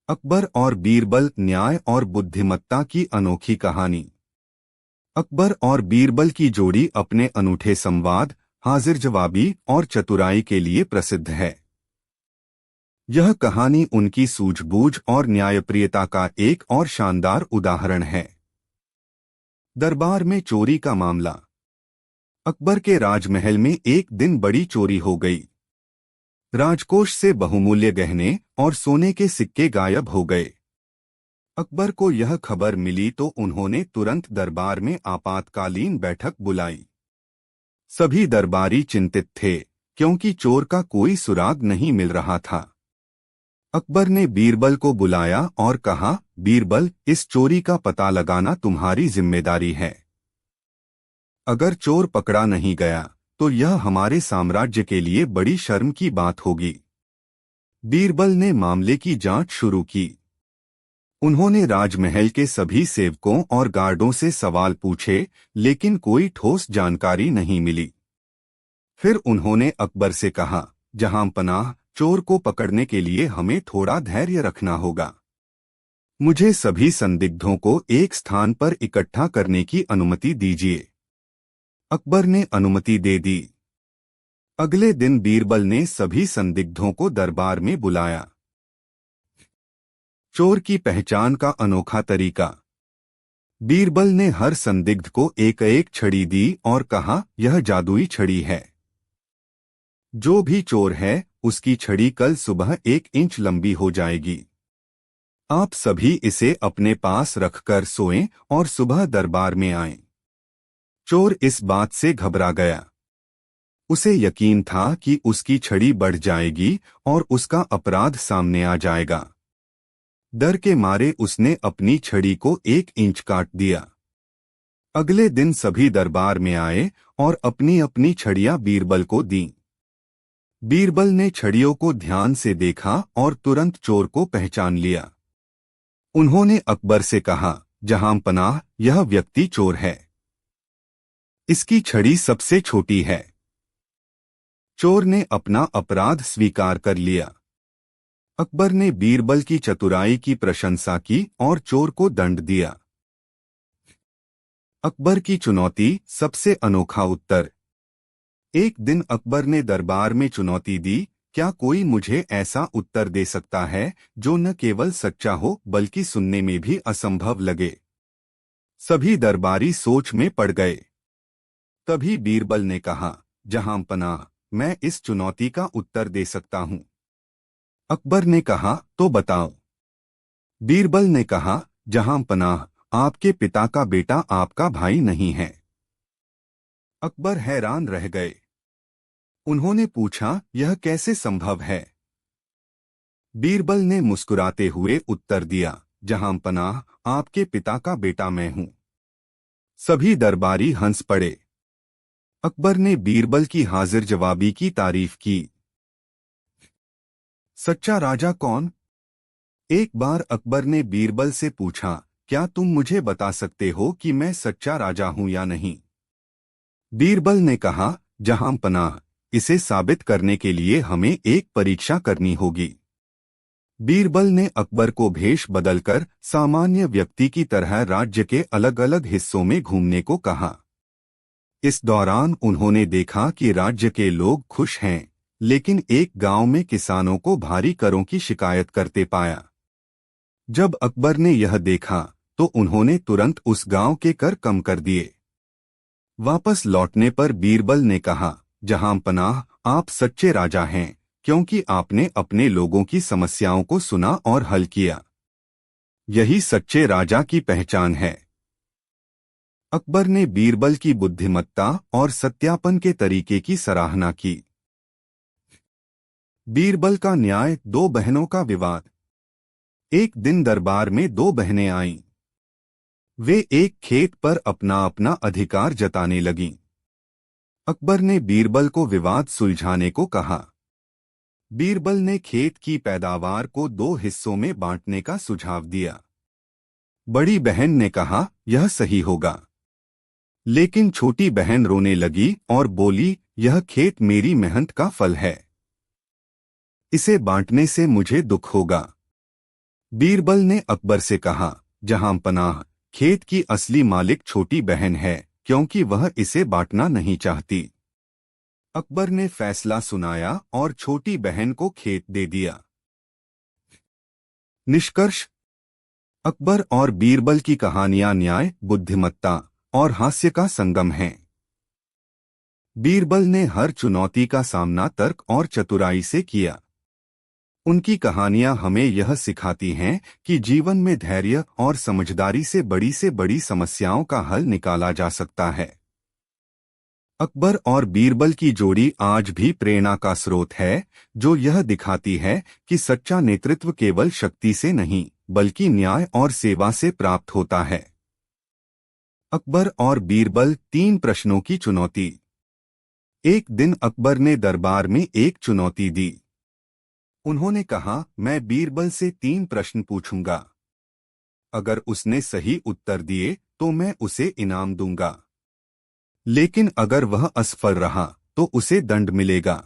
अकबर और बीरबल, न्याय और बुद्धिमत्ता की अनोखी कहानी। अकबर और बीरबल की जोड़ी अपने अनूठे संवाद, हाजिर जवाबी और चतुराई के लिए प्रसिद्ध है। यह कहानी उनकी सूझबूझ और न्यायप्रियता का एक और शानदार उदाहरण है। दरबार में चोरी का मामला। अकबर के राजमहल में एक दिन बड़ी चोरी हो गई। राजकोष से बहुमूल्य गहने और सोने के सिक्के गायब हो गए। अकबर को यह खबर मिली तो उन्होंने तुरंत दरबार में आपातकालीन बैठक बुलाई। सभी दरबारी चिंतित थे, क्योंकि चोर का कोई सुराग नहीं मिल रहा था। अकबर ने बीरबल को बुलाया और कहा, बीरबल, इस चोरी का पता लगाना तुम्हारी जिम्मेदारी है। अगर चोर पकड़ा नहीं गया तो यह हमारे साम्राज्य के लिए बड़ी शर्म की बात होगी। बीरबल ने मामले की जांच शुरू की। उन्होंने राजमहल के सभी सेवकों और गार्डों से सवाल पूछे, लेकिन कोई ठोस जानकारी नहीं मिली। फिर उन्होंने अकबर से कहा, जहांपनाह, चोर को पकड़ने के लिए हमें थोड़ा धैर्य रखना होगा। मुझे सभी संदिग्धों को एक स्थान पर इकट्ठा करने की अनुमति दीजिए। अकबर ने अनुमति दे दी। अगले दिन बीरबल ने सभी संदिग्धों को दरबार में बुलाया। चोर की पहचान का अनोखा तरीका। बीरबल ने हर संदिग्ध को एक एक छड़ी दी और कहा, यह जादुई छड़ी है। जो भी चोर है, उसकी छड़ी कल सुबह 1 इंच लंबी हो जाएगी। आप सभी इसे अपने पास रखकर सोएं और सुबह दरबार में आएं। चोर इस बात से घबरा गया। उसे यकीन था कि उसकी छड़ी बढ़ जाएगी और उसका अपराध सामने आ जाएगा। डर के मारे उसने अपनी छड़ी को 1 इंच काट दिया। अगले दिन सभी दरबार में आए और अपनी अपनी छड़ियां बीरबल को दीं। बीरबल ने छड़ियों को ध्यान से देखा और तुरंत चोर को पहचान लिया। उन्होंने अकबर से कहा, जहांपनाह, यह व्यक्ति चोर है। इसकी छड़ी सबसे छोटी है। चोर ने अपना अपराध स्वीकार कर लिया। अकबर ने बीरबल की चतुराई की प्रशंसा की और चोर को दंड दिया। अकबर की चुनौती, सबसे अनोखा उत्तर। एक दिन अकबर ने दरबार में चुनौती दी, क्या कोई मुझे ऐसा उत्तर दे सकता है जो न केवल सच्चा हो बल्कि सुनने में भी असंभव लगे। सभी दरबारी सोच में पड़ गए। तभी बीरबल ने कहा, जहांपनाह, मैं इस चुनौती का उत्तर दे सकता हूं। अकबर ने कहा, तो बताओ। बीरबल ने कहा, जहांपनाह, आपके पिता का बेटा आपका भाई नहीं है। अकबर हैरान रह गए। उन्होंने पूछा, यह कैसे संभव है? बीरबल ने मुस्कुराते हुए उत्तर दिया, जहांपनाह, आपके पिता का बेटा मैं हूं। सभी दरबारी हंस पड़े। अकबर ने बीरबल की हाजिर जवाबी की तारीफ की। सच्चा राजा कौन? एक बार अकबर ने बीरबल से पूछा, क्या तुम मुझे बता सकते हो कि मैं सच्चा राजा हूं या नहीं? बीरबल ने कहा, जहांपनाह, इसे साबित करने के लिए हमें एक परीक्षा करनी होगी। बीरबल ने अकबर को भेष बदलकर सामान्य व्यक्ति की तरह राज्य के अलग अलग हिस्सों में घूमने को कहा। इस दौरान उन्होंने देखा कि राज्य के लोग खुश हैं, लेकिन एक गांव में किसानों को भारी करों की शिकायत करते पाया। जब अकबर ने यह देखा तो उन्होंने तुरंत उस गांव के कर कम कर दिए। वापस लौटने पर बीरबल ने कहा, जहांपनाह, आप सच्चे राजा हैं, क्योंकि आपने अपने लोगों की समस्याओं को सुना और हल किया। यही सच्चे राजा की पहचान है। अकबर ने बीरबल की बुद्धिमत्ता और सत्यापन के तरीके की सराहना की। बीरबल का न्याय, 2 बहनों का विवाद। एक दिन दरबार में 2 बहनें आईं। वे एक खेत पर अपना अपना अधिकार जताने लगीं। अकबर ने बीरबल को विवाद सुलझाने को कहा। बीरबल ने खेत की पैदावार को 2 हिस्सों में बांटने का सुझाव दिया। बड़ी बहन ने कहा, यह सही होगा। लेकिन छोटी बहन रोने लगी और बोली, यह खेत मेरी मेहनत का फल है। इसे बांटने से मुझे दुख होगा। बीरबल ने अकबर से कहा, जहां पनाह, खेत की असली मालिक छोटी बहन है, क्योंकि वह इसे बांटना नहीं चाहती। अकबर ने फैसला सुनाया और छोटी बहन को खेत दे दिया। निष्कर्ष: अकबर और बीरबल की कहानियां न्याय, बुद्धिमत्ता और हास्य का संगम हैं। बीरबल ने हर चुनौती का सामना तर्क और चतुराई से किया। उनकी कहानियां हमें यह सिखाती हैं कि जीवन में धैर्य और समझदारी से बड़ी समस्याओं का हल निकाला जा सकता है। अकबर और बीरबल की जोड़ी आज भी प्रेरणा का स्रोत है, जो यह दिखाती है कि सच्चा नेतृत्व केवल शक्ति से नहीं, बल्कि न्याय और सेवा से प्राप्त होता है। अकबर और बीरबल, 3 प्रश्नों की चुनौती। एक दिन अकबर ने दरबार में एक चुनौती दी। उन्होंने कहा, मैं बीरबल से 3 प्रश्न पूछूंगा। अगर उसने सही उत्तर दिए तो मैं उसे इनाम दूंगा, लेकिन अगर वह असफल रहा तो उसे दंड मिलेगा।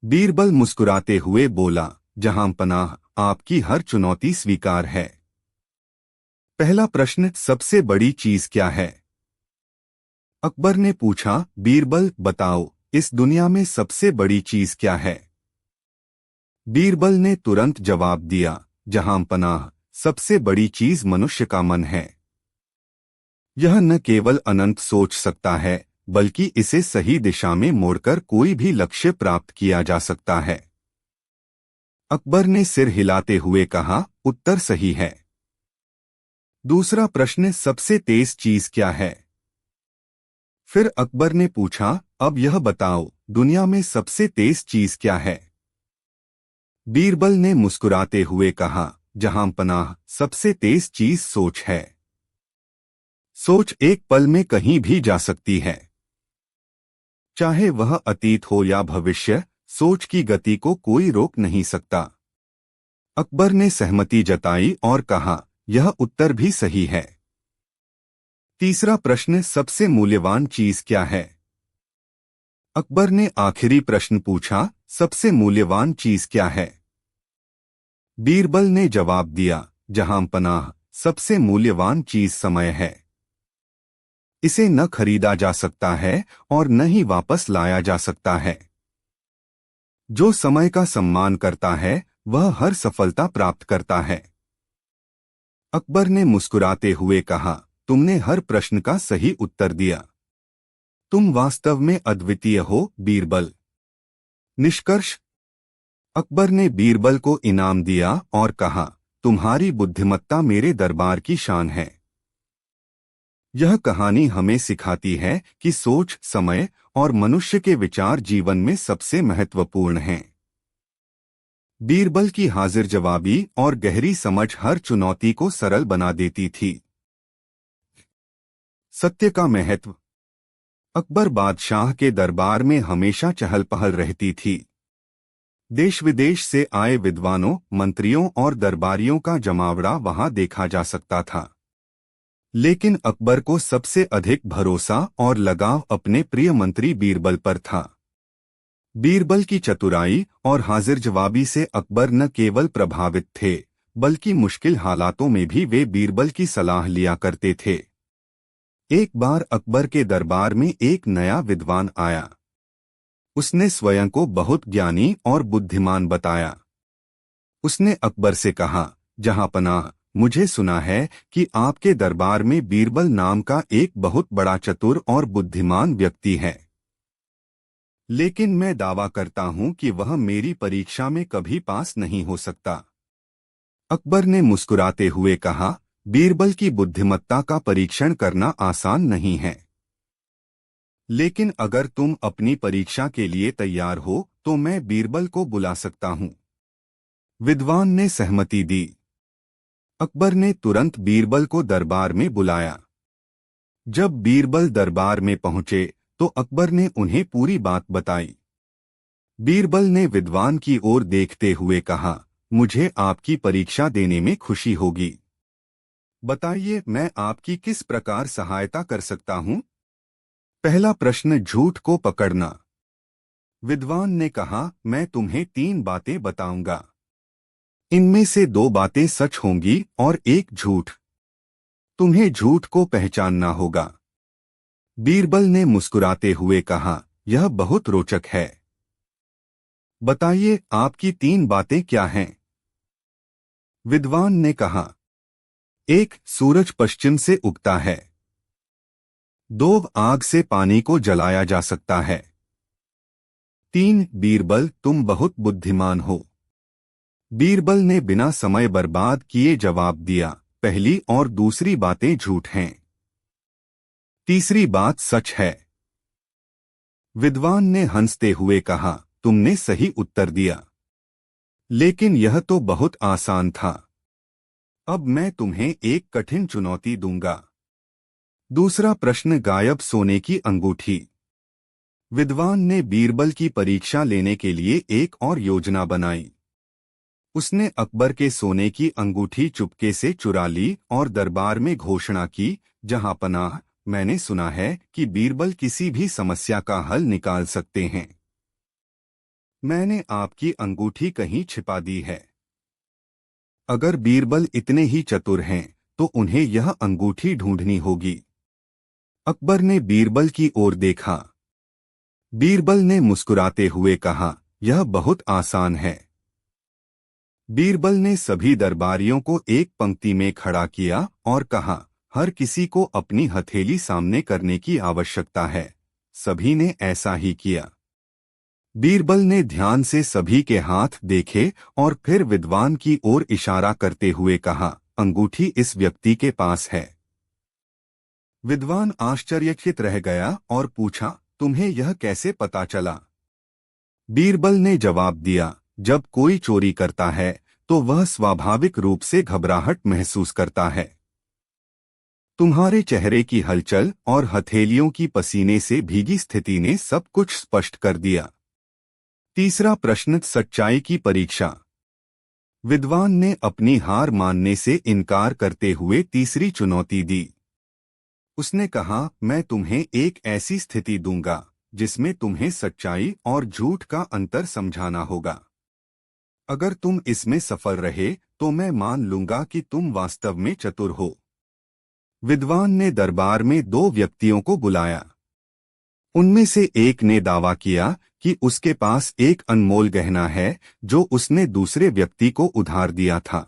बीरबल मुस्कुराते हुए बोला, जहां पनाह, आपकी हर चुनौती स्वीकार है। पहला प्रश्न, सबसे बड़ी चीज क्या है? अकबर ने पूछा, बीरबल बताओ, इस दुनिया में सबसे बड़ी चीज क्या है? बीरबल ने तुरंत जवाब दिया, जहां पनाह, सबसे बड़ी चीज मनुष्य का मन है। यह न केवल अनंत सोच सकता है, बल्कि इसे सही दिशा में मोड़कर कोई भी लक्ष्य प्राप्त किया जा सकता है। अकबर ने सिर हिलाते हुए कहा, उत्तर सही है। दूसरा प्रश्न, सबसे तेज चीज क्या है? फिर अकबर ने पूछा, अब यह बताओ, दुनिया में सबसे तेज चीज क्या है? बीरबल ने मुस्कुराते हुए कहा, जहां पनाह, सबसे तेज चीज सोच है। सोच एक पल में कहीं भी जा सकती है, चाहे वह अतीत हो या भविष्य। सोच की गति को कोई रोक नहीं सकता। अकबर ने सहमति जताई और कहा, यह उत्तर भी सही है। तीसरा प्रश्न, सबसे मूल्यवान चीज क्या है? अकबर ने आखिरी प्रश्न पूछा, सबसे मूल्यवान चीज क्या है? बीरबल ने जवाब दिया, जहां पनाह, सबसे मूल्यवान चीज समय है। इसे न खरीदा जा सकता है और न ही वापस लाया जा सकता है। जो समय का सम्मान करता है, वह हर सफलता प्राप्त करता है। अकबर ने मुस्कुराते हुए कहा, तुमने हर प्रश्न का सही उत्तर दिया। तुम वास्तव में अद्वितीय हो, बीरबल। निष्कर्ष: अकबर ने बीरबल को इनाम दिया और कहा, तुम्हारी बुद्धिमत्ता मेरे दरबार की शान है। यह कहानी हमें सिखाती है कि सोच, समय और मनुष्य के विचार जीवन में सबसे महत्वपूर्ण हैं। बीरबल की हाजिर जवाबी और गहरी समझ हर चुनौती को सरल बना देती थी। सत्य का महत्व। अकबर बादशाह के दरबार में हमेशा चहल पहल रहती थी। देश विदेश से आए विद्वानों, मंत्रियों और दरबारियों का जमावड़ा वहां देखा जा सकता था। लेकिन अकबर को सबसे अधिक भरोसा और लगाव अपने प्रिय मंत्री बीरबल पर था। बीरबल की चतुराई और हाजिर जवाबी से अकबर न केवल प्रभावित थे, बल्कि मुश्किल हालातों में भी वे बीरबल की सलाह लिया करते थे। एक बार अकबर के दरबार में एक नया विद्वान आया। उसने स्वयं को बहुत ज्ञानी और बुद्धिमान बताया। उसने अकबर से कहा, जहां पनाह, मुझे सुना है कि आपके दरबार में बीरबल नाम का एक बहुत बड़ा चतुर और बुद्धिमान व्यक्ति है। लेकिन मैं दावा करता हूं कि वह मेरी परीक्षा में कभी पास नहीं हो सकता। अकबर ने मुस्कुराते हुए कहा, बीरबल की बुद्धिमत्ता का परीक्षण करना आसान नहीं है। लेकिन अगर तुम अपनी परीक्षा के लिए तैयार हो तो मैं बीरबल को बुला सकता हूं। विद्वान ने सहमति दी। अकबर ने तुरंत बीरबल को दरबार में बुलाया। जब बीरबल दरबार में पहुंचे तो अकबर ने उन्हें पूरी बात बताई। बीरबल ने विद्वान की ओर देखते हुए कहा, मुझे आपकी परीक्षा देने में खुशी होगी। बताइए, मैं आपकी किस प्रकार सहायता कर सकता हूं? पहला प्रश्न, झूठ को पकड़ना। विद्वान ने कहा, मैं तुम्हें 3 बातें बताऊंगा। इनमें से 2 बातें सच होंगी और एक झूठ। तुम्हें झूठ को पहचानना होगा। बीरबल ने मुस्कुराते हुए कहा, यह बहुत रोचक है। बताइए, आपकी 3 बातें क्या हैं? विद्वान ने कहा, 1. सूरज पश्चिम से उगता है। 2. आग से पानी को जलाया जा सकता है। 3. बीरबल, तुम बहुत बुद्धिमान हो। बीरबल ने बिना समय बर्बाद किए जवाब दिया, पहली और दूसरी बातें झूठ हैं, तीसरी बात सच है। विद्वान ने हंसते हुए कहा, तुमने सही उत्तर दिया, लेकिन यह तो बहुत आसान था। अब मैं तुम्हें एक कठिन चुनौती दूंगा। दूसरा प्रश्न, गायब सोने की अंगूठी। विद्वान ने बीरबल की परीक्षा लेने के लिए एक और योजना बनाई। उसने अकबर के सोने की अंगूठी चुपके से चुरा ली और दरबार में घोषणा की, जहां पनाह, मैंने सुना है कि बीरबल किसी भी समस्या का हल निकाल सकते हैं। मैंने आपकी अंगूठी कहीं छिपा दी है। अगर बीरबल इतने ही चतुर हैं, तो उन्हें यह अंगूठी ढूंढनी होगी। अकबर ने बीरबल की ओर देखा। बीरबल ने मुस्कुराते हुए कहा, यह बहुत आसान है। बीरबल ने सभी दरबारियों को एक पंक्ति में खड़ा किया और कहा, हर किसी को अपनी हथेली सामने करने की आवश्यकता है। सभी ने ऐसा ही किया। बीरबल ने ध्यान से सभी के हाथ देखे और फिर विद्वान की ओर इशारा करते हुए कहा, अंगूठी इस व्यक्ति के पास है। विद्वान आश्चर्यचकित रह गया और पूछा, तुम्हें यह कैसे पता चला? बीरबल ने जवाब दिया, जब कोई चोरी करता है तो वह स्वाभाविक रूप से घबराहट महसूस करता है। तुम्हारे चेहरे की हलचल और हथेलियों की पसीने से भीगी स्थिति ने सब कुछ स्पष्ट कर दिया। तीसरा प्रश्न, सच्चाई की परीक्षा। विद्वान ने अपनी हार मानने से इनकार करते हुए तीसरी चुनौती दी। उसने कहा, मैं तुम्हें एक ऐसी स्थिति दूंगा जिसमें तुम्हें सच्चाई और झूठ का अंतर समझाना होगा। अगर तुम इसमें सफल रहे तो मैं मान लूंगा कि तुम वास्तव में चतुर हो। विद्वान ने दरबार में 2 व्यक्तियों को बुलाया। उनमें से एक ने दावा किया कि उसके पास एक अनमोल गहना है जो उसने दूसरे व्यक्ति को उधार दिया था।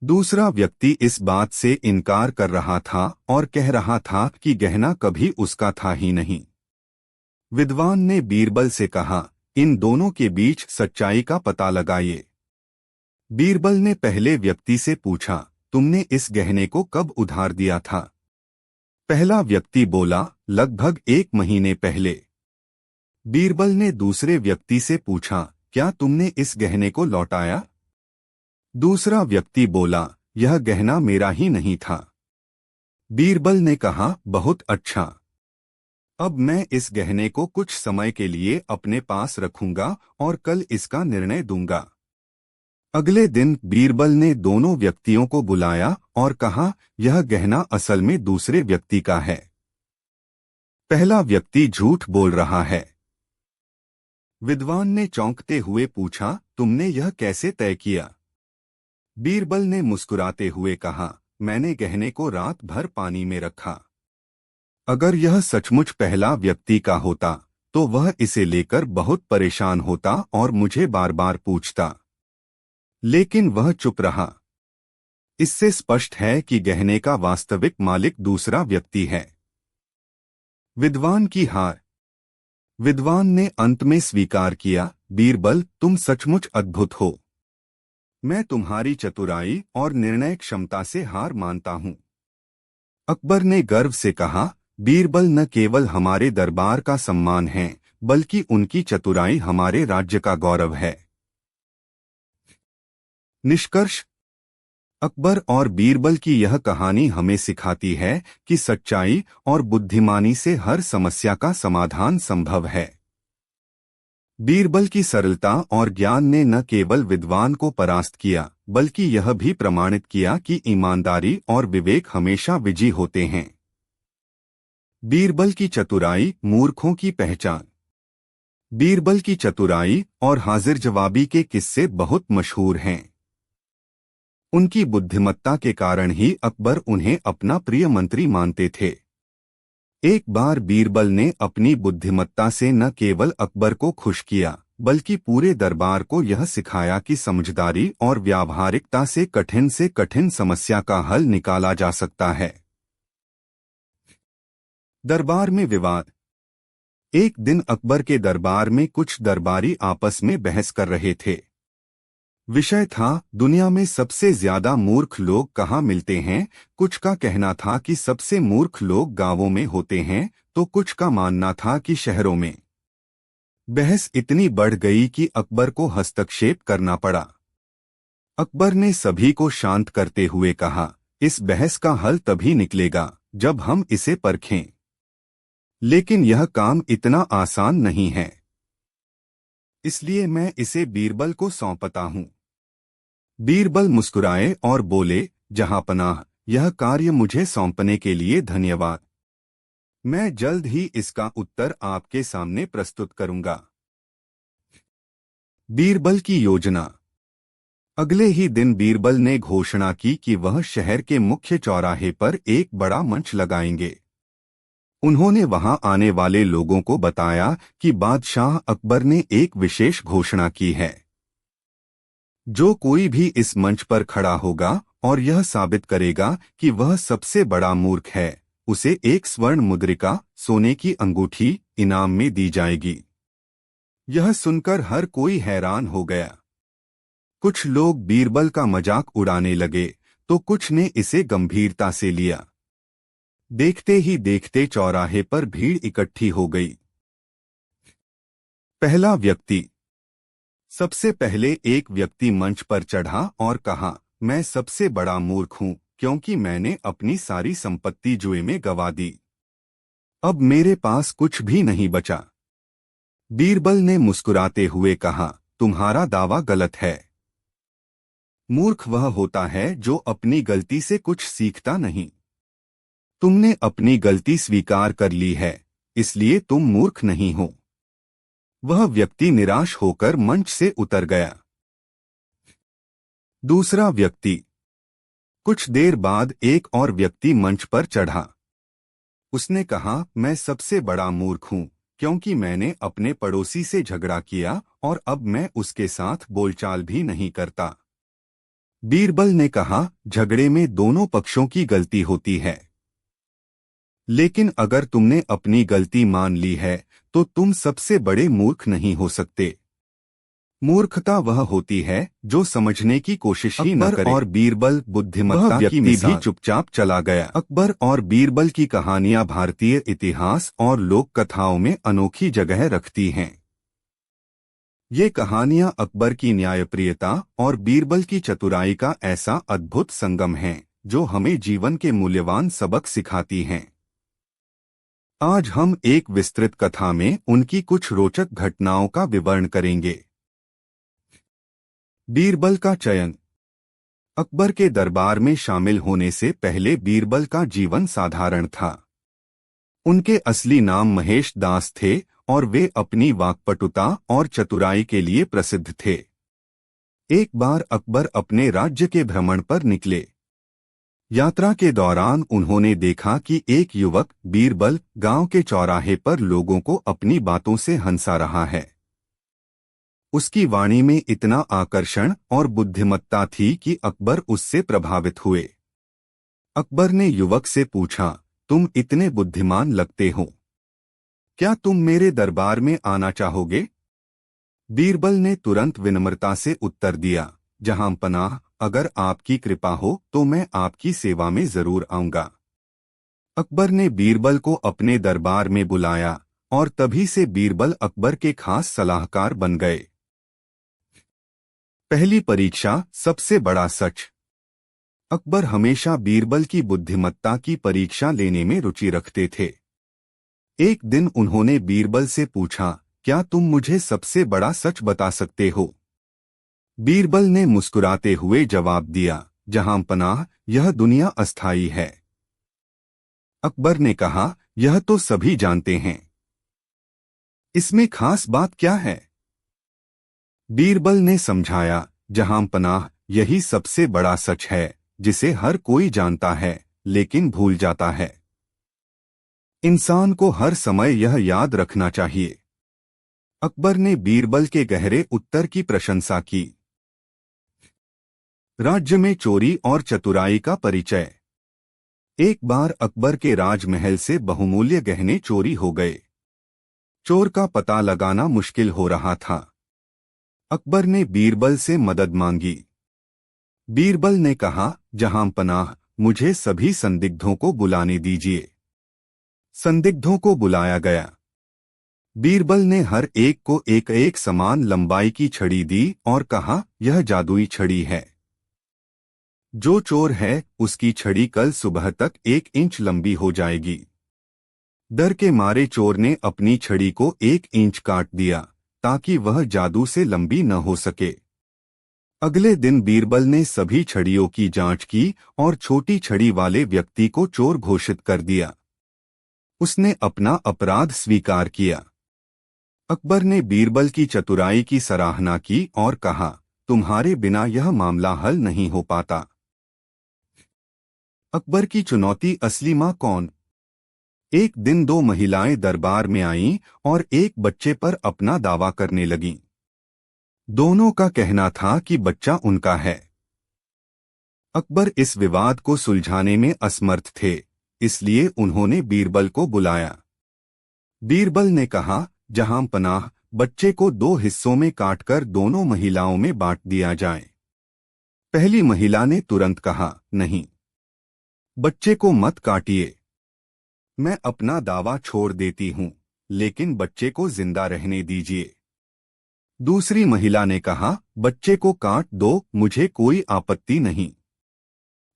दूसरा व्यक्ति इस बात से इनकार कर रहा था और कह रहा था कि गहना कभी उसका था ही नहीं। विद्वान ने बीरबल से कहा, इन दोनों के बीच सच्चाई का पता लगाइए। बीरबल ने पहले व्यक्ति से पूछा, तुमने इस गहने को कब उधार दिया था? पहला व्यक्ति बोला, लगभग 1 महीने पहले। बीरबल ने दूसरे व्यक्ति से पूछा, क्या तुमने इस गहने को लौटाया? दूसरा व्यक्ति बोला, यह गहना मेरा ही नहीं था। बीरबल ने कहा, बहुत अच्छा। अब मैं इस गहने को कुछ समय के लिए अपने पास रखूंगा और कल इसका निर्णय दूंगा। अगले दिन बीरबल ने दोनों व्यक्तियों को बुलाया और कहा, यह गहना असल में दूसरे व्यक्ति का है। पहला व्यक्ति झूठ बोल रहा है। विद्वान ने चौंकते हुए पूछा, तुमने यह कैसे तय किया? बीरबल ने मुस्कुराते हुए कहा, मैंने गहने को रात भर पानी में रखा। अगर यह सचमुच पहला व्यक्ति का होता तो वह इसे लेकर बहुत परेशान होता और मुझे बार बार पूछता, लेकिन वह चुप रहा। इससे स्पष्ट है कि गहने का वास्तविक मालिक दूसरा व्यक्ति है। विद्वान की हार। विद्वान ने अंत में स्वीकार किया, बीरबल, तुम सचमुच अद्भुत हो। मैं तुम्हारी चतुराई और निर्णय क्षमता से हार मानता हूं। अकबर ने गर्व से कहा, बीरबल न केवल हमारे दरबार का सम्मान है, बल्कि उनकी चतुराई हमारे राज्य का गौरव है। निष्कर्ष। अकबर और बीरबल की यह कहानी हमें सिखाती है कि सच्चाई और बुद्धिमानी से हर समस्या का समाधान संभव है। बीरबल की सरलता और ज्ञान ने न केवल विद्वान को परास्त किया, बल्कि यह भी प्रमाणित किया कि ईमानदारी और विवेक हमेशा विजयी होते हैं। बीरबल की चतुराई, मूर्खों की पहचान। बीरबल की चतुराई और हाजिर जवाबी के किस्से बहुत मशहूर हैं। उनकी बुद्धिमत्ता के कारण ही अकबर उन्हें अपना प्रिय मंत्री मानते थे। एक बार बीरबल ने अपनी बुद्धिमत्ता से न केवल अकबर को खुश किया, बल्कि पूरे दरबार को यह सिखाया कि समझदारी और व्यावहारिकता से कठिन समस्या का हल निकाला जा सकता है। दरबार में विवाद। एक दिन अकबर के दरबार में कुछ दरबारी आपस में बहस कर रहे थे। विषय था, दुनिया में सबसे ज्यादा मूर्ख लोग कहाँ मिलते हैं। कुछ का कहना था कि सबसे मूर्ख लोग गांवों में होते हैं, तो कुछ का मानना था कि शहरों में। बहस इतनी बढ़ गई कि अकबर को हस्तक्षेप करना पड़ा। अकबर ने सभी को शांत करते हुए कहा, इस बहस का हल तभी निकलेगा जब हम इसे परखें। लेकिन यह काम इतना आसान नहीं है, इसलिए मैं इसे बीरबल को सौंपता हूं। बीरबल मुस्कुराए और बोले, जहांपनाह, यह कार्य मुझे सौंपने के लिए धन्यवाद। मैं जल्द ही इसका उत्तर आपके सामने प्रस्तुत करूंगा। बीरबल की योजना। अगले ही दिन बीरबल ने घोषणा की कि वह शहर के मुख्य चौराहे पर एक बड़ा मंच लगाएंगे। उन्होंने वहां आने वाले लोगों को बताया कि बादशाह अकबर ने एक विशेष घोषणा की है। जो कोई भी इस मंच पर खड़ा होगा और यह साबित करेगा कि वह सबसे बड़ा मूर्ख है, उसे एक स्वर्ण मुद्रिका, सोने की अंगूठी, इनाम में दी जाएगी। यह सुनकर हर कोई हैरान हो गया। कुछ लोग बीरबल का मजाक उड़ाने लगे, तो कुछ ने इसे गंभीरता से लिया। देखते ही देखते चौराहे पर भीड़ इकट्ठी हो गई। पहला व्यक्ति। सबसे पहले एक व्यक्ति मंच पर चढ़ा और कहा, मैं सबसे बड़ा मूर्ख हूं, क्योंकि मैंने अपनी सारी संपत्ति जुए में गंवा दी। अब मेरे पास कुछ भी नहीं बचा। बीरबल ने मुस्कुराते हुए कहा, तुम्हारा दावा गलत है। मूर्ख वह होता है जो अपनी गलती से कुछ सीखता नहीं। तुमने अपनी गलती स्वीकार कर ली है, इसलिए तुम मूर्ख नहीं हो। वह व्यक्ति निराश होकर मंच से उतर गया। दूसरा व्यक्ति। कुछ देर बाद एक और व्यक्ति मंच पर चढ़ा। उसने कहा, मैं सबसे बड़ा मूर्ख हूं, क्योंकि मैंने अपने पड़ोसी से झगड़ा किया और अब मैं उसके साथ बोलचाल भी नहीं करता। बीरबल ने कहा, झगड़े में दोनों पक्षों की गलती होती है, लेकिन अगर तुमने अपनी गलती मान ली है तो तुम सबसे बड़े मूर्ख नहीं हो सकते। मूर्खता वह होती है जो समझने की कोशिश ही न करे। और बीरबल बुद्धिमत्ता की मिसाल। भी चुपचाप चला गया। अकबर और बीरबल की कहानियां भारतीय इतिहास और लोक कथाओं में अनोखी जगह रखती हैं। ये कहानियां अकबर की न्यायप्रियता और बीरबल की चतुराई का ऐसा अद्भुत संगम है जो हमें जीवन के मूल्यवान सबक सिखाती हैं। आज हम एक विस्तृत कथा में उनकी कुछ रोचक घटनाओं का विवरण करेंगे। बीरबल का चयन। अकबर के दरबार में शामिल होने से पहले बीरबल का जीवन साधारण था। उनके असली नाम महेश दास थे और वे अपनी वाक्पटुता और चतुराई के लिए प्रसिद्ध थे। एक बार अकबर अपने राज्य के भ्रमण पर निकले। यात्रा के दौरान उन्होंने देखा कि एक युवक बीरबल गांव के चौराहे पर लोगों को अपनी बातों से हंसा रहा है। उसकी वाणी में इतना आकर्षण और बुद्धिमत्ता थी कि अकबर उससे प्रभावित हुए। अकबर ने युवक से पूछा, तुम इतने बुद्धिमान लगते हो, क्या तुम मेरे दरबार में आना चाहोगे? बीरबल ने तुरंत विनम्रता से उत्तर दिया, जहांपनाह, अगर आपकी कृपा हो तो मैं आपकी सेवा में जरूर आऊंगा। अकबर ने बीरबल को अपने दरबार में बुलाया और तभी से बीरबल अकबर के खास सलाहकार बन गए। पहली परीक्षा, सबसे बड़ा सच। अकबर हमेशा बीरबल की बुद्धिमत्ता की परीक्षा लेने में रुचि रखते थे। एक दिन उन्होंने बीरबल से पूछा, क्या तुम मुझे सबसे बड़ा सच बता सकते हो? बीरबल ने मुस्कुराते हुए जवाब दिया, जहांपनाह, यह दुनिया अस्थायी है। अकबर ने कहा, यह तो सभी जानते हैं, इसमें खास बात क्या है? बीरबल ने समझाया, जहांपनाह, यही सबसे बड़ा सच है जिसे हर कोई जानता है लेकिन भूल जाता है। इंसान को हर समय यह याद रखना चाहिए। अकबर ने बीरबल के गहरे उत्तर की प्रशंसा की। राज्य में चोरी और चतुराई का परिचय। एक बार अकबर के राजमहल से बहुमूल्य गहने चोरी हो गए। चोर का पता लगाना मुश्किल हो रहा था। अकबर ने बीरबल से मदद मांगी। बीरबल ने कहा, जहां पनाह, मुझे सभी संदिग्धों को बुलाने दीजिए। संदिग्धों को बुलाया गया। बीरबल ने हर एक को एक एक समान लंबाई की छड़ी दी और कहा, यह जादुई छड़ी है। जो चोर है उसकी छड़ी कल सुबह तक 1 इंच लंबी हो जाएगी। डर के मारे चोर ने अपनी छड़ी को 1 इंच काट दिया ताकि वह जादू से लंबी न हो सके। अगले दिन बीरबल ने सभी छड़ियों की जांच की और छोटी छड़ी वाले व्यक्ति को चोर घोषित कर दिया। उसने अपना अपराध स्वीकार किया। अकबर ने बीरबल की चतुराई की सराहना की और कहा, तुम्हारे बिना यह मामला हल नहीं हो पाता। अकबर की चुनौती असली मां कौन। एक दिन 2 महिलाएं दरबार में आईं और एक बच्चे पर अपना दावा करने लगीं। दोनों का कहना था कि बच्चा उनका है। अकबर इस विवाद को सुलझाने में असमर्थ थे, इसलिए उन्होंने बीरबल को बुलाया। बीरबल ने कहा, जहां पनाह, बच्चे को 2 हिस्सों में काटकर दोनों महिलाओं में बांट दिया जाए। पहली महिला ने तुरंत कहा, नहीं, बच्चे को मत काटिए। मैं अपना दावा छोड़ देती हूं, लेकिन बच्चे को जिंदा रहने दीजिए। दूसरी महिला ने कहा, बच्चे को काट दो, मुझे कोई आपत्ति नहीं।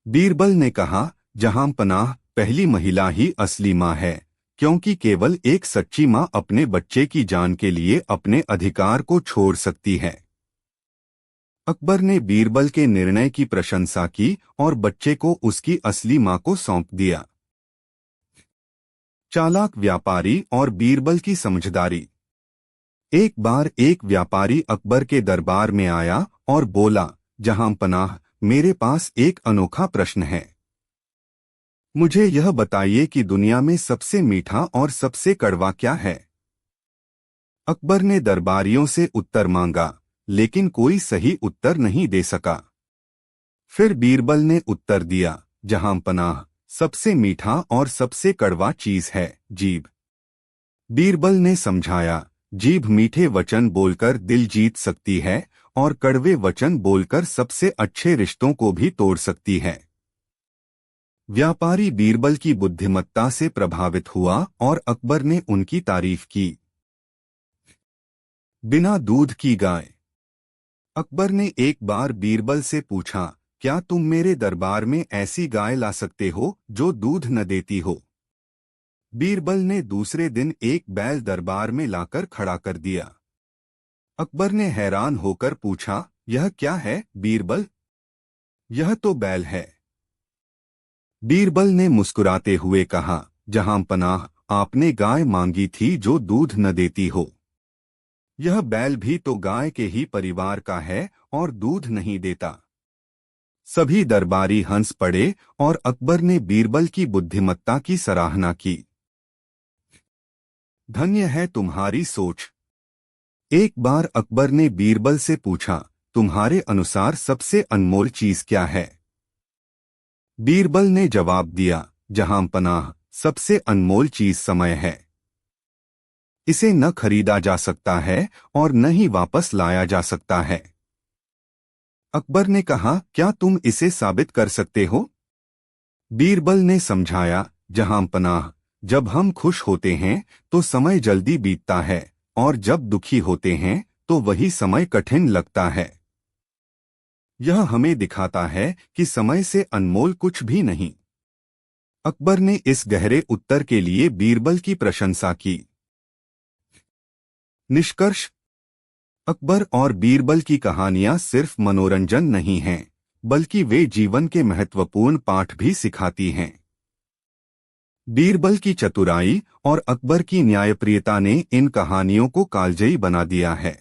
बीरबल ने कहा, जहां पनाह, पहली महिला ही असली मां है, क्योंकि केवल एक सच्ची मां अपने बच्चे की जान के लिए अपने अधिकार को छोड़ सकती है। अकबर ने बीरबल के निर्णय की प्रशंसा की और बच्चे को उसकी असली मां को सौंप दिया। चालाक व्यापारी और बीरबल की समझदारी। एक बार एक व्यापारी अकबर के दरबार में आया और बोला, जहां पनाह, मेरे पास एक अनोखा प्रश्न है। मुझे यह बताइए कि दुनिया में सबसे मीठा और सबसे कड़वा क्या है। अकबर ने दरबारियों से उत्तर मांगा, लेकिन कोई सही उत्तर नहीं दे सका। फिर बीरबल ने उत्तर दिया, जहां पनाह, सबसे मीठा और सबसे कड़वा चीज है जीभ। बीरबल ने समझाया, जीभ मीठे वचन बोलकर दिल जीत सकती है और कड़वे वचन बोलकर सबसे अच्छे रिश्तों को भी तोड़ सकती है। व्यापारी बीरबल की बुद्धिमत्ता से प्रभावित हुआ और अकबर ने उनकी तारीफ की। बिना दूध की गाय। अकबर ने एक बार बीरबल से पूछा, क्या तुम मेरे दरबार में ऐसी गाय ला सकते हो जो दूध न देती हो। बीरबल ने दूसरे दिन एक बैल दरबार में लाकर खड़ा कर दिया। अकबर ने हैरान होकर पूछा, यह क्या है बीरबल। यह तो बैल है। बीरबल ने मुस्कुराते हुए कहा, जहां पनाह, आपने गाय मांगी थी जो दूध न देती हो। यह बैल भी तो गाय के ही परिवार का है और दूध नहीं देता। सभी दरबारी हंस पड़े और अकबर ने बीरबल की बुद्धिमत्ता की सराहना की। धन्य है तुम्हारी सोच। एक बार अकबर ने बीरबल से पूछा, तुम्हारे अनुसार सबसे अनमोल चीज क्या है। बीरबल ने जवाब दिया, जहां पनाह, सबसे अनमोल चीज समय है। इसे न खरीदा जा सकता है और न ही वापस लाया जा सकता है। अकबर ने कहा, क्या तुम इसे साबित कर सकते हो। बीरबल ने समझाया, जहां पनाह, जब हम खुश होते हैं तो समय जल्दी बीतता है और जब दुखी होते हैं तो वही समय कठिन लगता है। यह हमें दिखाता है कि समय से अनमोल कुछ भी नहीं। अकबर ने इस गहरे उत्तर के लिए बीरबल की प्रशंसा की। निष्कर्ष। अकबर और बीरबल की कहानियां सिर्फ मनोरंजन नहीं हैं, बल्कि वे जीवन के महत्वपूर्ण पाठ भी सिखाती हैं। बीरबल की चतुराई और अकबर की न्यायप्रियता ने इन कहानियों को कालजयी बना दिया है।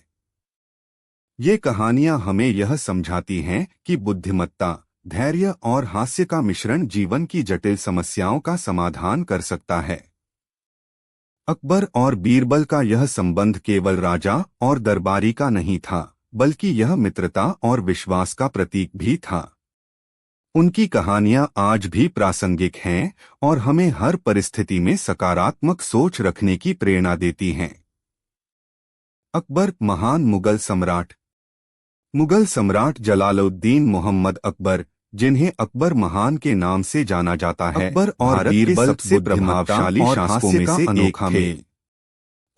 ये कहानियां हमें यह समझाती हैं कि बुद्धिमत्ता, धैर्य और हास्य का मिश्रण जीवन की जटिल समस्याओं का समाधान कर सकता है। अकबर और बीरबल का यह संबंध केवल राजा और दरबारी का नहीं था, बल्कि यह मित्रता और विश्वास का प्रतीक भी था। उनकी कहानियां आज भी प्रासंगिक हैं और हमें हर परिस्थिति में सकारात्मक सोच रखने की प्रेरणा देती हैं। अकबर, महान मुगल सम्राट जलालुद्दीन मोहम्मद अकबर, जिन्हें अकबर महान के नाम से जाना जाता है, अकबर और बीरबल सबसे प्रभावशाली शासकों में से एक थे।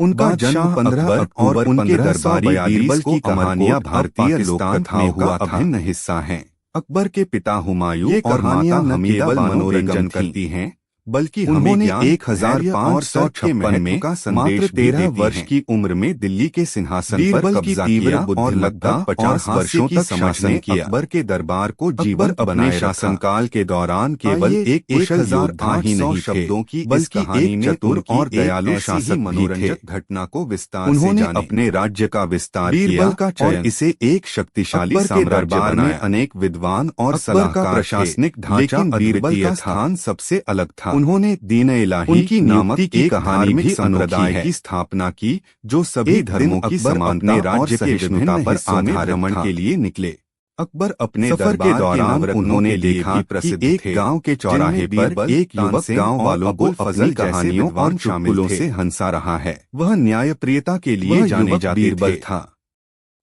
उनका जन्म 15 अक्टूबर और उनके दरबारी बीरबल की कहानियां भारतीय लोककथाओं का अभिन्न हिस्सा हैं। अकबर के पिता हुमायूं और माता हमीदा मनोरंजन करती हैं, बल्कि उन्होंने 1556 में मात्र 13 वर्ष की उम्र में दिल्ली के सिंहासन पर कब्जा किया और लगभग 50 वर्षों तक शासन किया। अकबर के दरबार को जीवन अपने शासनकाल के दौरान केवल एक कुशल योद्धा ही नहीं शब्दों की बल्कि एक चतुर और दयालु शासक मनोरंजक घटना को विस्तार से जाने। अपने राज्य का विस्तार किया और इसे एक शक्तिशाली साम्राज्य में अनेक विद्वान और सलाहकार प्रशासनिक ढांचा, बीरबल का स्थान सबसे अलग था। उन्होंने दीन इलाही उनकी नामक एक धार्मिक संप्रदाय की स्थापना की, जो सभी धर्मों की समानता राज्य के विभिन्नता पर आधारमण के लिए निकले। अकबर अपने सफर के दौरान उन्होंने देखा कि एक गांव के चौराहे पर एक युवक गांव वालों को फजल कहानियों और चुटकुलों से हंसा रहा है। वह न्यायप्रियता के लिए जाने जाता बीरबल था।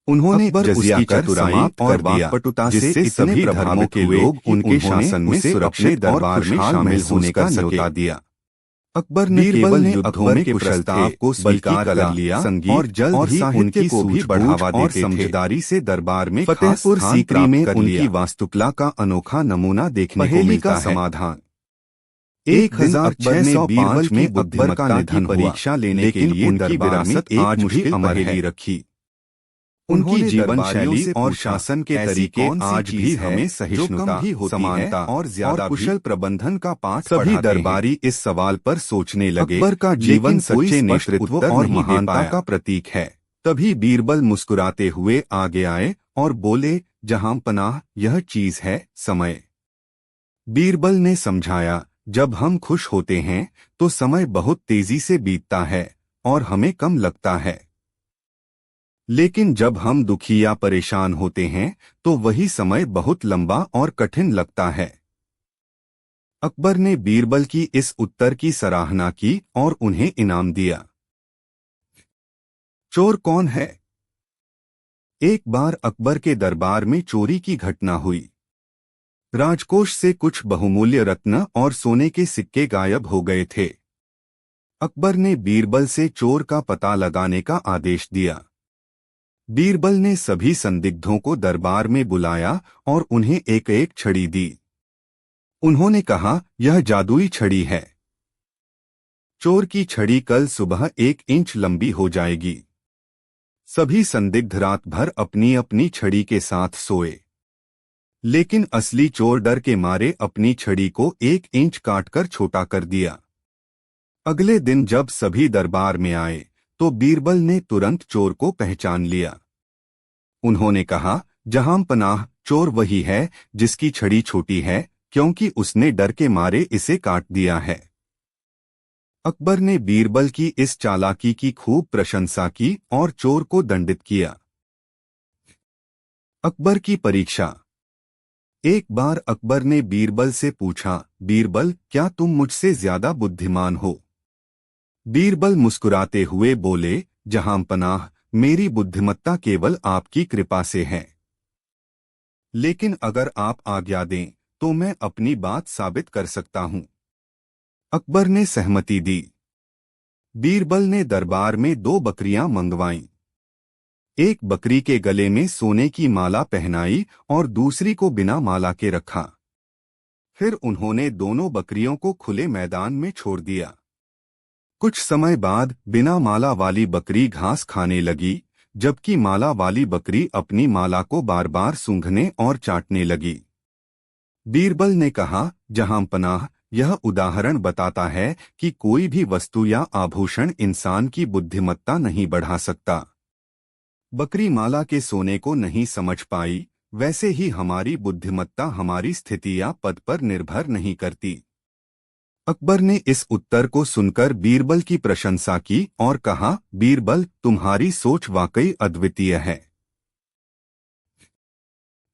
उन्होंने जजिया कर चतुराई और वाकपटुता से सभी धर्मों के लोग उनके शासन में सुरक्षित दरबार में शामिल होने का न्योता दिया। अकबर ने केवल युद्धों में कुशलता को स्वीकार कर लिया, संगीत और जल्द ही साहित्य को भी बढ़ावा देते थे। समझदारी से दरबार में फतेहपुर सीकरी में उनकी वास्तुकला का अनोखा नमूना देखने को मिलता है। समाधान 1605 में अकबर का निधन परीक्षा लेने के लिए उनकी विरासत आज भी अमर रखी। उनकी जीवन शैली और शासन के तरीके आज भी हमें सहिष्णुता, समानता और ज्यादा कुशल प्रबंधन का पाठ पढ़ाते हैं। सभी दरबारी इस सवाल पर सोचने लगे, अकबर का जीवन सच्चे नेतृत्व और महानता का प्रतीक है। तभी बीरबल मुस्कुराते हुए आगे आए और बोले, जहां पनाह यह चीज है समय। बीरबल ने समझाया, जब हम खुश होते हैं तो समय बहुत तेजी से बीतता है और हमें कम लगता है, लेकिन जब हम दुखी या परेशान होते हैं तो वही समय बहुत लंबा और कठिन लगता है। अकबर ने बीरबल की इस उत्तर की सराहना की और उन्हें इनाम दिया। चोर कौन है? एक बार अकबर के दरबार में चोरी की घटना हुई। राजकोष से कुछ बहुमूल्य रत्न और सोने के सिक्के गायब हो गए थे। अकबर ने बीरबल से चोर का पता लगाने का आदेश दिया। बीरबल ने सभी संदिग्धों को दरबार में बुलाया और उन्हें एक एक छड़ी दी। उन्होंने कहा, यह जादुई छड़ी है। चोर की छड़ी कल सुबह 1 इंच लंबी हो जाएगी। सभी संदिग्ध रात भर अपनी अपनी छड़ी के साथ सोए, लेकिन असली चोर डर के मारे अपनी छड़ी को 1 इंच काटकर छोटा कर दिया। अगले दिन जब सभी दरबार में आए तो बीरबल ने तुरंत चोर को पहचान लिया। उन्होंने कहा, जहां पनाह चोर वही है जिसकी छड़ी छोटी है, क्योंकि उसने डर के मारे इसे काट दिया है। अकबर ने बीरबल की इस चालाकी की खूब प्रशंसा की और चोर को दंडित किया। अकबर की परीक्षा। एक बार अकबर ने बीरबल से पूछा, बीरबल, क्या तुम मुझसे ज्यादा बुद्धिमान हो? बीरबल मुस्कुराते हुए बोले, जहां पनाह मेरी बुद्धिमत्ता केवल आपकी कृपा से है, लेकिन अगर आप आज्ञा दें तो मैं अपनी बात साबित कर सकता हूं। अकबर ने सहमति दी। बीरबल ने दरबार में 2 बकरियां मंगवाईं। एक बकरी के गले में सोने की माला पहनाई और दूसरी को बिना माला के रखा। फिर उन्होंने दोनों बकरियों को खुले मैदान में छोड़ दिया। कुछ समय बाद बिना माला वाली बकरी घास खाने लगी, जबकि माला वाली बकरी अपनी माला को बार बार सूंघने और चाटने लगी। बीरबल ने कहा, जहां पनाह, यह उदाहरण बताता है कि कोई भी वस्तु या आभूषण इंसान की बुद्धिमत्ता नहीं बढ़ा सकता। बकरी माला के सोने को नहीं समझ पाई, वैसे ही हमारी बुद्धिमत्ता हमारी स्थिति या पद पर निर्भर नहीं करती। अकबर ने इस उत्तर को सुनकर बीरबल की प्रशंसा की और कहा, बीरबल, तुम्हारी सोच वाकई अद्वितीय है।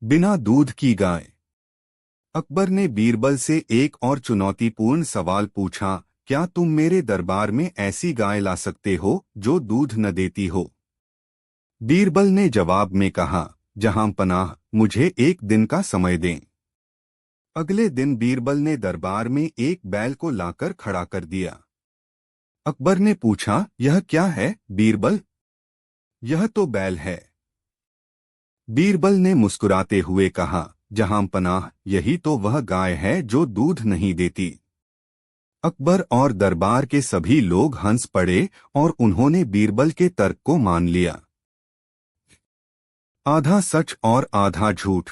बिना दूध की गाय। अकबर ने बीरबल से एक और चुनौतीपूर्ण सवाल पूछा, क्या तुम मेरे दरबार में ऐसी गाय ला सकते हो जो दूध न देती हो? बीरबल ने जवाब में कहा, जहां पनाह, मुझे एक दिन का समय दें। अगले दिन बीरबल ने दरबार में एक बैल को लाकर खड़ा कर दिया। अकबर ने पूछा, यह क्या है बीरबल? यह तो बैल है। बीरबल ने मुस्कुराते हुए कहा, जहां पनाह, यही तो वह गाय है जो दूध नहीं देती। अकबर और दरबार के सभी लोग हंस पड़े और उन्होंने बीरबल के तर्क को मान लिया। आधा सच और आधा झूठ।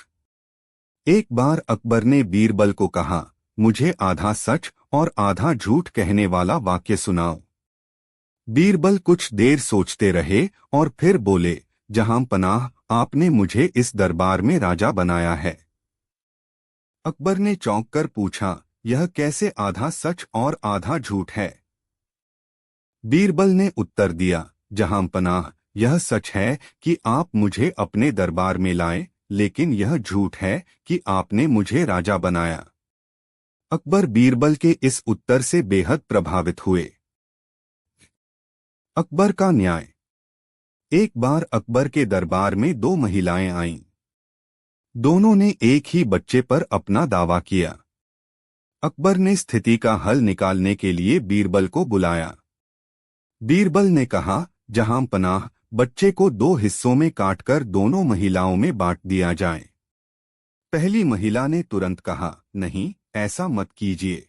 एक बार अकबर ने बीरबल को कहा, मुझे आधा सच और आधा झूठ कहने वाला वाक्य सुनाओ। बीरबल कुछ देर सोचते रहे और फिर बोले, जहां पनाह, आपने मुझे इस दरबार में राजा बनाया है। अकबर ने चौंक कर पूछा, यह कैसे आधा सच और आधा झूठ है? बीरबल ने उत्तर दिया, जहां पनाह, यह सच है कि आप मुझे अपने दरबार में लाए, लेकिन यह झूठ है कि आपने मुझे राजा बनाया। अकबर बीरबल के इस उत्तर से बेहद प्रभावित हुए। अकबर का न्याय। एक बार अकबर के दरबार में दो महिलाएं आईं। दोनों ने एक ही बच्चे पर अपना दावा किया। अकबर ने स्थिति का हल निकालने के लिए बीरबल को बुलाया। बीरबल ने कहा, जहां पनाह, बच्चे को दो हिस्सों में काटकर दोनों महिलाओं में बांट दिया जाए। पहली महिला ने तुरंत कहा, नहीं, ऐसा मत कीजिए।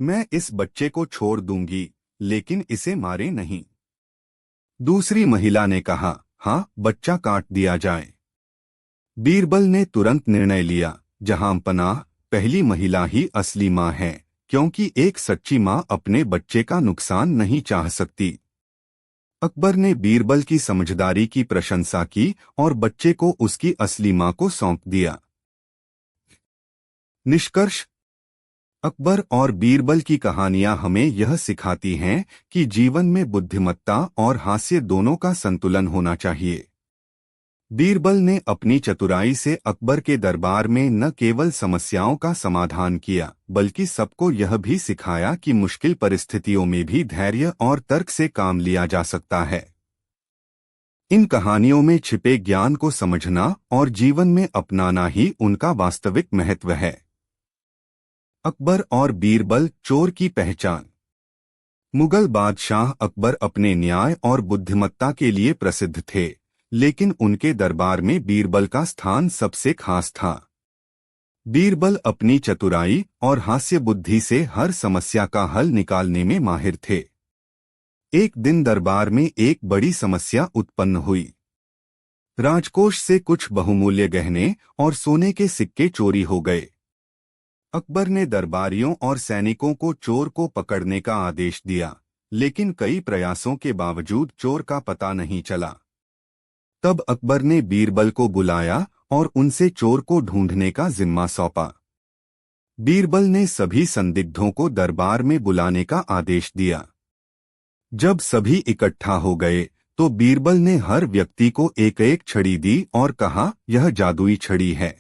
मैं इस बच्चे को छोड़ दूंगी, लेकिन इसे मारे नहीं। दूसरी महिला ने कहा, हाँ, बच्चा काट दिया जाए। बीरबल ने तुरंत निर्णय लिया, जहां पनाह, पहली महिला ही असली मां है, क्योंकि एक सच्ची मां अपने बच्चे का नुकसान नहीं चाह सकती। अकबर ने बीरबल की समझदारी की प्रशंसा की और बच्चे को उसकी असली मां को सौंप दिया। निष्कर्ष। अकबर और बीरबल की कहानियां हमें यह सिखाती हैं कि जीवन में बुद्धिमत्ता और हास्य दोनों का संतुलन होना चाहिए। बीरबल ने अपनी चतुराई से अकबर के दरबार में न केवल समस्याओं का समाधान किया, बल्कि सबको यह भी सिखाया कि मुश्किल परिस्थितियों में भी धैर्य और तर्क से काम लिया जा सकता है। इन कहानियों में छिपे ज्ञान को समझना और जीवन में अपनाना ही उनका वास्तविक महत्व है। अकबर और बीरबल, चोर की पहचान। मुगल बादशाह अकबर अपने न्याय और बुद्धिमत्ता के लिए प्रसिद्ध थे, लेकिन उनके दरबार में बीरबल का स्थान सबसे खास था। बीरबल अपनी चतुराई और हास्य बुद्धि से हर समस्या का हल निकालने में माहिर थे। एक दिन दरबार में एक बड़ी समस्या उत्पन्न हुई। राजकोष से कुछ बहुमूल्य गहने और सोने के सिक्के चोरी हो गए। अकबर ने दरबारियों और सैनिकों को चोर को पकड़ने का आदेश दिया, लेकिन कई प्रयासों के बावजूद चोर का पता नहीं चला। तब अकबर ने बीरबल को बुलाया और उनसे चोर को ढूंढने का जिम्मा सौंपा। बीरबल ने सभी संदिग्धों को दरबार में बुलाने का आदेश दिया। जब सभी इकट्ठा हो गए, तो बीरबल ने हर व्यक्ति को एक एक छड़ी दी और कहा, यह जादुई छड़ी है।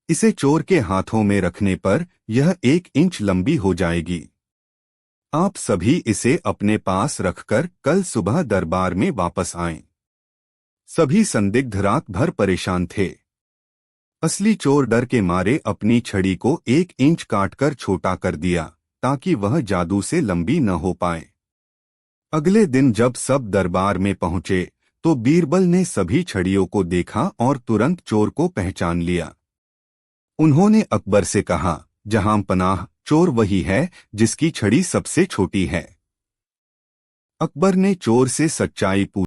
इसे चोर के हाथों में रखने पर यह 1 इंच लंबी हो जाएगी। आप सभी इसे अपने पास रखकर कल सुबह दरबार में वापस आएं। सभी संदिग्ध रात भर परेशान थे। असली चोर डर के मारे अपनी छड़ी को 1 इंच काटकर छोटा कर दिया, ताकि वह जादू से लंबी न हो पाए। अगले दिन जब सब दरबार में पहुंचे, तो बीरबल ने सभी छड़ियों को देखा और तुरंत चोर को पहचान लिया। उन्होंने अकबर से कहा, जहां पनाह, चोर वही है जिसकी छड़ी सबसे छोटी है। अकबर ने चोर से सच्चाई पूछी।